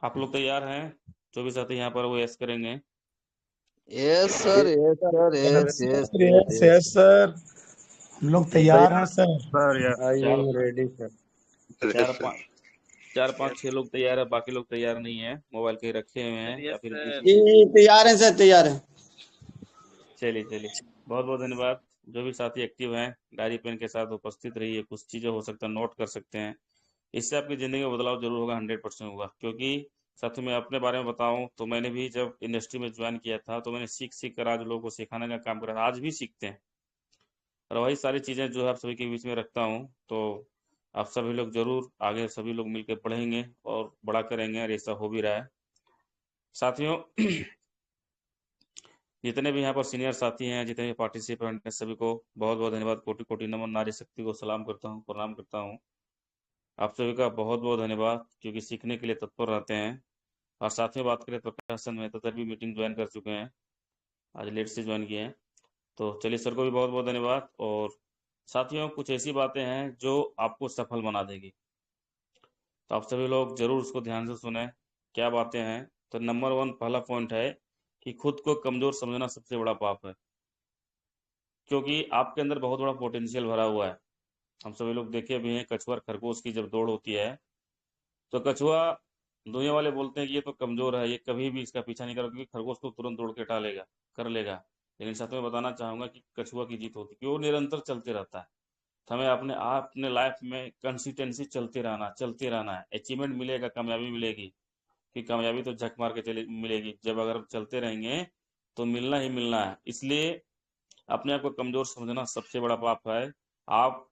आप लोग तैयार हैं? जो भी साथी यहाँ पर वो यस करेंगे। Yes sir, yes sir, yes yes yes sir, yes yes yes. Yes sir, हम लोग तैयार हैं सर। सर आई चार एम रेडी सर। चार पाँच चार पाँच छह लोग तैयार है, बाकी लोग तैयार नहीं है, मोबाइल कहीं रखे हुए हैं या फिर जी तैयार हैं सर, तैयार हैं। चलिए चलिए, बहुत बहुत धन्यवाद। जो भी साथी एक्टिव हैं, डायरी पेन के साथ उपस्थित रहिए। कुछ चीज़ें हो सकता है नोट कर सकते हैं, इससे आपकी ज़िंदगी में बदलाव जरूर होगा, 100% होगा। क्योंकि साथियों मैं अपने बारे में बताऊं तो मैंने भी जब इंडस्ट्री में ज्वाइन किया था तो मैंने सीख सीख कर आज लोगों को सिखाने का काम करा था, आज भी सीखते हैं। और वही सारी चीज़ें जो है आप सभी के बीच में रखता हूँ। तो आप सभी लोग जरूर आगे सभी लोग मिलकर पढ़ेंगे और बड़ा करेंगे, और ऐसा हो भी रहा है साथियों। जितने भी यहाँ पर सीनियर साथी हैं, जितने भी पार्टिसिपेंट हैं, सभी को बहुत बहुत धन्यवाद, कोटि कोटि नमन, नारी शक्ति को सलाम करता हूँ, प्रणाम करता हूँ। आप सभी का बहुत बहुत धन्यवाद, क्योंकि सीखने के लिए तत्पर रहते हैं। और साथ में बात करें तो प्रकाशन में तो भी मीटिंग ज्वाइन कर चुके हैं, आज लेट से ज्वाइन किए हैं। तो चलिए, सर को भी बहुत बहुत धन्यवाद। और साथियों, कुछ ऐसी बातें हैं जो आपको सफल बना देगी, तो आप सभी लोग जरूर उसको ध्यान से सुने। क्या बातें हैं? तो नंबर वन पहला पॉइंट है कि खुद को कमजोर समझना सबसे बड़ा पाप है, क्योंकि आपके अंदर बहुत बड़ा पोटेंशियल भरा हुआ है। हम सभी लोग देखे भी हैं, कछुआ और खरगोश की जब दौड़ होती है तो कछुआ, दुनिया वाले बोलते हैं कि ये तो कमजोर है, ये कभी भी इसका पीछा नहीं करेगा, क्योंकि खरगोश को तुरंत दौड़ के टालेगा, कर लेगा। लेकिन साथ में बताना चाहूंगा कि कछुआ की जीत होती है कि वो निरंतर चलते रहता है। तो हमें अपने लाइफ में कंसिस्टेंसी चलते रहना है, अचीवमेंट मिलेगा, कामयाबी मिलेगी। कि कामयाबी तो झक मार के चले मिलेगी, जब अगर हम चलते रहेंगे तो मिलना ही मिलना है। इसलिए अपने आप को कमजोर समझना सबसे बड़ा पाप है। आप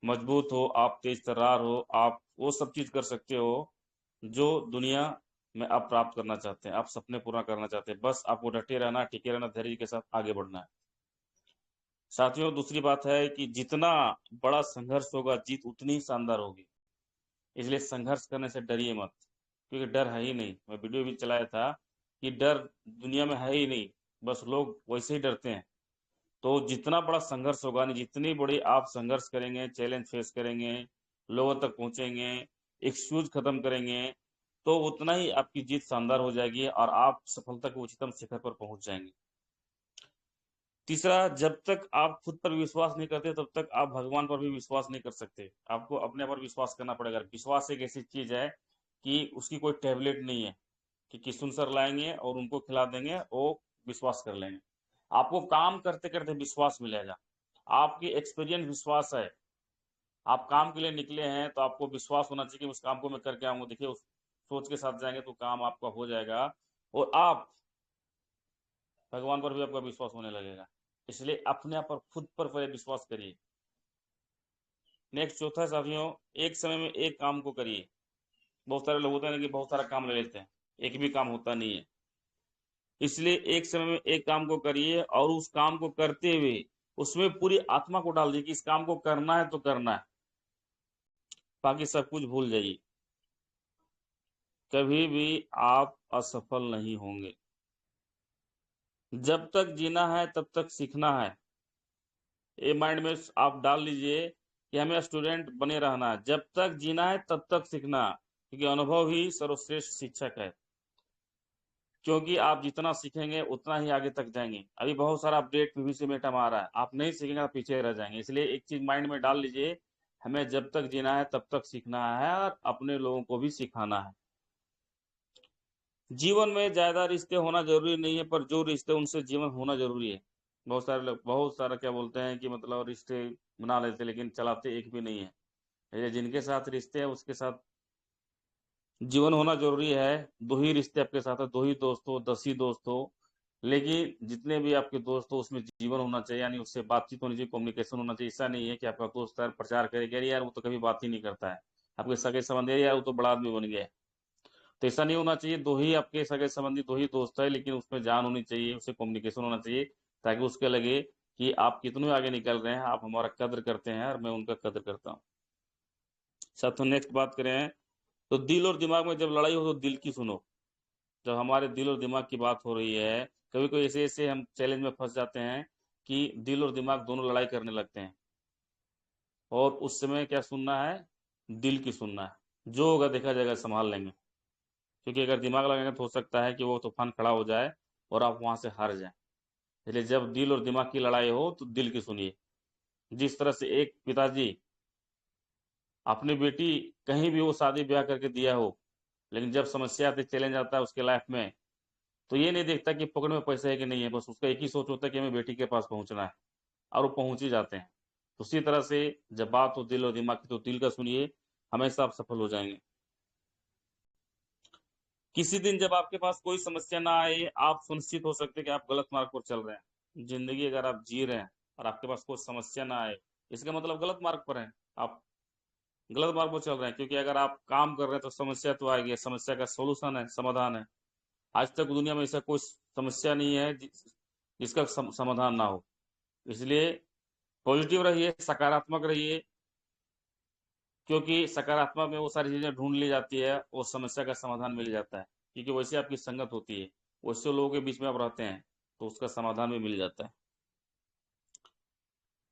मजबूत हो, आप तेज तर्रार हो, आप वो सब चीज कर सकते हो जो दुनिया में आप प्राप्त करना चाहते हैं, आप सपने पूरा करना चाहते हैं। बस आपको डटे रहना, टिके रहना, धैर्य के साथ आगे बढ़ना है। साथियों, दूसरी बात है कि जितना बड़ा संघर्ष होगा, जीत उतनी ही शानदार होगी। इसलिए संघर्ष करने से डरिए मत, क्योंकि डर है ही नहीं। मैं वीडियो भी चलाया था कि डर दुनिया में है ही नहीं, बस लोग वैसे ही डरते हैं। तो जितना बड़ा संघर्ष होगा, नहीं जितनी बड़ी आप संघर्ष करेंगे, चैलेंज फेस करेंगे, लोगों तक पहुंचेंगे, एक्सक्यूज खत्म करेंगे, तो उतना ही आपकी जीत शानदार हो जाएगी और आप सफलता के उच्चतम शिखर पर पहुंच जाएंगे। तीसरा, जब तक आप खुद पर विश्वास नहीं करते तब तक आप भगवान पर भी विश्वास नहीं कर सकते। आपको अपने पर विश्वास करना पड़ेगा। विश्वास एक ऐसी चीज है कि उसकी कोई टेबलेट नहीं है कि किशुन सर लाएंगे और उनको खिला देंगे, वो विश्वास कर लेंगे। आपको काम करते करते विश्वास मिलेगा। आपकी एक्सपीरियंस विश्वास है। आप काम के लिए निकले हैं तो आपको विश्वास होना चाहिए कि उस काम को मैं करके आऊंगा। देखिए, उस सोच के साथ जाएंगे तो काम आपका हो जाएगा, और आप भगवान पर भी आपका विश्वास होने लगेगा। इसलिए अपने आप पर, खुद पर पहले विश्वास करिए। नेक्स्ट, चौथा साथियों, एक समय में एक काम को करिए। बहुत सारे लोग होते हैं कि बहुत सारा काम ले लेते हैं, एक भी काम होता नहीं है। इसलिए एक समय में एक काम को करिए, और उस काम को करते हुए उसमें पूरी आत्मा को डाल दीजिए कि इस काम को करना है तो करना है, बाकी सब कुछ भूल जाइए। कभी भी आप असफल नहीं होंगे। जब तक जीना है तब तक सीखना है। ये माइंड में आप डाल लीजिए कि हमें स्टूडेंट बने रहना है, जब तक जीना है तब तक सीखना, क्योंकि अनुभव ही सर्वश्रेष्ठ शिक्षक है। क्योंकि आप जितना सीखेंगे उतना ही आगे तक जाएंगे। अभी बहुत सारा अपडेट पीवीसी में टमा रहा है, आप नहीं सीखेंगे आप पीछे रह जाएंगे। इसलिए एक चीज माइंड में डाल लीजिए, हमें जब तक जीना है तब तक सीखना है और अपने लोगों को भी सिखाना है। जीवन में ज्यादा रिश्ते होना जरूरी नहीं है, पर जो रिश्ते उनसे जीवन होना जरूरी है। बहुत सारे लोग बहुत सारा क्या बोलते हैं कि मतलब रिश्ते बना लेते लेकिन चलाते एक भी नहीं है। ये जिनके साथ रिश्ते हैं उसके साथ जीवन होना जरूरी है। दो ही रिश्ते आपके साथ है, दो ही दोस्त हो, 10 ही दोस्त हो, लेकिन जितने भी आपके दोस्त हो उसमें जीवन होना चाहिए, यानी उससे बातचीत होनी चाहिए, कम्युनिकेशन होना चाहिए। ऐसा नहीं है कि आपका दोस्त यार प्रचार करेगा, अरे यार वो तो कभी बात ही नहीं करता है, आपके सगे संबंधी, अरे यार वो तो बड़ा आदमी बन गया है। तो ऐसा नहीं होना चाहिए। दो ही आपके सगे संबंधी, दो ही दोस्त है, लेकिन उसमें जान होनी चाहिए, उससे कम्युनिकेशन होना चाहिए, ताकि उसके लगे कि आप कितने आगे निकल रहे हैं, आप हमारा कद्र करते हैं और मैं उनका कद्र करता हूँ। साथियों, नेक्स्ट बात करें तो दिल और दिमाग में जब लड़ाई हो तो दिल की सुनो। जब हमारे दिल और दिमाग की बात हो रही है, कभी कभी ऐसे ऐसे हम चैलेंज में फंस जाते हैं कि दिल और दिमाग दोनों लड़ाई करने लगते हैं, और उस समय क्या सुनना है? दिल की सुनना है। जो होगा देखा जाएगा, संभाल लेंगे। क्योंकि अगर दिमाग लगाएंगे तो हो सकता है कि वो तूफान खड़ा हो जाए और आप वहां से हार जाएं। इसलिए जब दिल और दिमाग की लड़ाई हो तो दिल की सुनिए। जिस तरह से एक पिताजी अपनी बेटी कहीं भी वो शादी ब्याह करके दिया हो, लेकिन जब समस्या आती, चैलेंज आता है उसके लाइफ में, तो ये नहीं देखता कि पॉकेट में पैसा है कि नहीं है, बस उसका एक ही सोच होता है कि हमें बेटी के पास पहुंचना है, और वो पहुंच ही जाते हैं। तो उसी तरह से जब बात हो दिल और दिमाग की, तो दिल का सुनिए, हमेशा आप सफल हो जाएंगे। किसी दिन जब आपके पास कोई समस्या ना आए, आप सुनिश्चित हो सकते हैं कि आप गलत मार्ग पर चल रहे हैं। जिंदगी अगर आप जी रहे हैं और आपके पास कोई समस्या ना आए, इसका मतलब गलत मार्ग पर हैं आप, गलत मार्ग पर चल रहे हैं। क्योंकि अगर आप काम कर रहे हैं तो समस्या तो आएगी, समस्या का सोल्यूशन है, समाधान है। आज तक दुनिया में ऐसा कोई समस्या नहीं है जिसका समाधान ना हो। इसलिए पॉजिटिव रहिए, सकारात्मक रहिए, क्योंकि सकारात्मक में वो सारी चीजें ढूंढ ली जाती है, वो समस्या का समाधान मिल जाता है। क्योंकि वैसे आपकी संगत होती है, वैसे लोगों के बीच में आप रहते हैं, तो उसका समाधान भी मिल जाता है।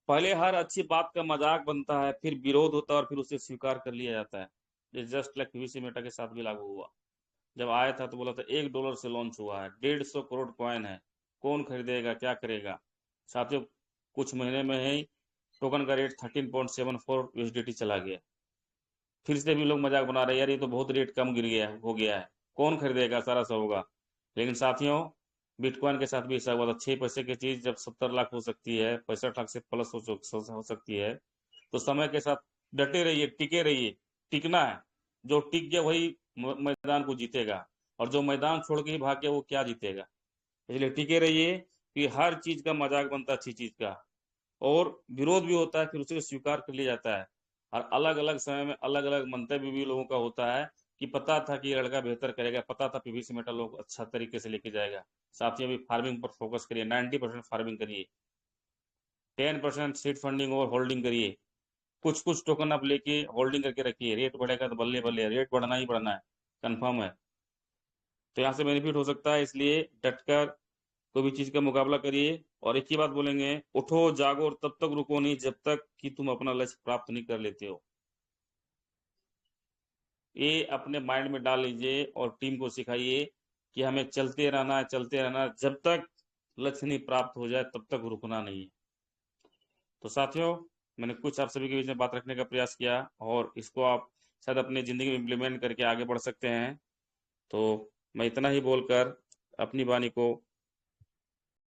पहले हर अच्छी बात का मजाक बनता है, फिर विरोध होता है और फिर उसे स्वीकार कर लिया जाता है। ये जस्ट लाइक पीवीसी मेटा के साथ भी लागू हुआ। जब आया था तो बोला था $1 से लॉन्च हुआ है, 150 करोड़ कॉइन है, कौन खरीदेगा, क्या करेगा। साथियों, कुछ महीने में ही टोकन का रेट 13.74 USDT चला गया। फिर से भी लोग मजाक बना रहे हैं, यार ये तो बहुत रेट कम गिर गया हो गया है, कौन खरीदेगा, सारा सा होगा। लेकिन साथियों, बिटकॉइन के साथ भी ऐसा हुआ था। 6 पैसे की चीज जब 70 लाख हो सकती है, 65 लाख से प्लस हो सकती है, तो समय के साथ डटे रहिए, टिके रहिए। टिकना है, जो टिक गया वही मैदान को जीतेगा, और जो मैदान छोड़ के ही भाग गया वो क्या जीतेगा। इसलिए टिके रहिए कि हर चीज का मजाक बनता है अच्छी चीज का, और विरोध भी होता है, फिर उसे स्वीकार कर लिया जाता है। और अलग अलग समय में अलग अलग मंतव्य भी लोगों का होता है, कि पता था कि ये लड़का बेहतर करेगा, पता था पीवीसी मेटल लोग अच्छा तरीके से लेके जाएगा। साथियों, भी फार्मिंग पर फोकस करिए, 90% फार्मिंग करिए, 10% सीड फंडिंग और होल्डिंग करिए। कुछ कुछ टोकन आप लेके होल्डिंग करके रखिए, रेट बढ़ेगा तो बल्ले बल्ले, रेट बढ़ना ही बढ़ना है, कंफर्म है। तो यहाँ से बेनिफिट हो सकता है, इसलिए डटकर कोई भी चीज का मुकाबला करिए। और एक ही बात बोलेंगे, उठो जागो और तब तक रुको नहीं जब तक कि तुम अपना लक्ष्य प्राप्त नहीं कर लेते हो। ये अपने माइंड में डाल लीजिए और टीम को सिखाइए कि हमें चलते रहना है, चलते रहना है, जब तक लक्ष्य नहीं प्राप्त हो जाए तब तक रुकना नहीं है। तो साथियों, मैंने कुछ आप सभी के बीच में बात रखने का प्रयास किया, और इसको आप शायद अपनी जिंदगी में इम्प्लीमेंट करके आगे बढ़ सकते हैं। तो मैं इतना ही बोलकर अपनी वाणी को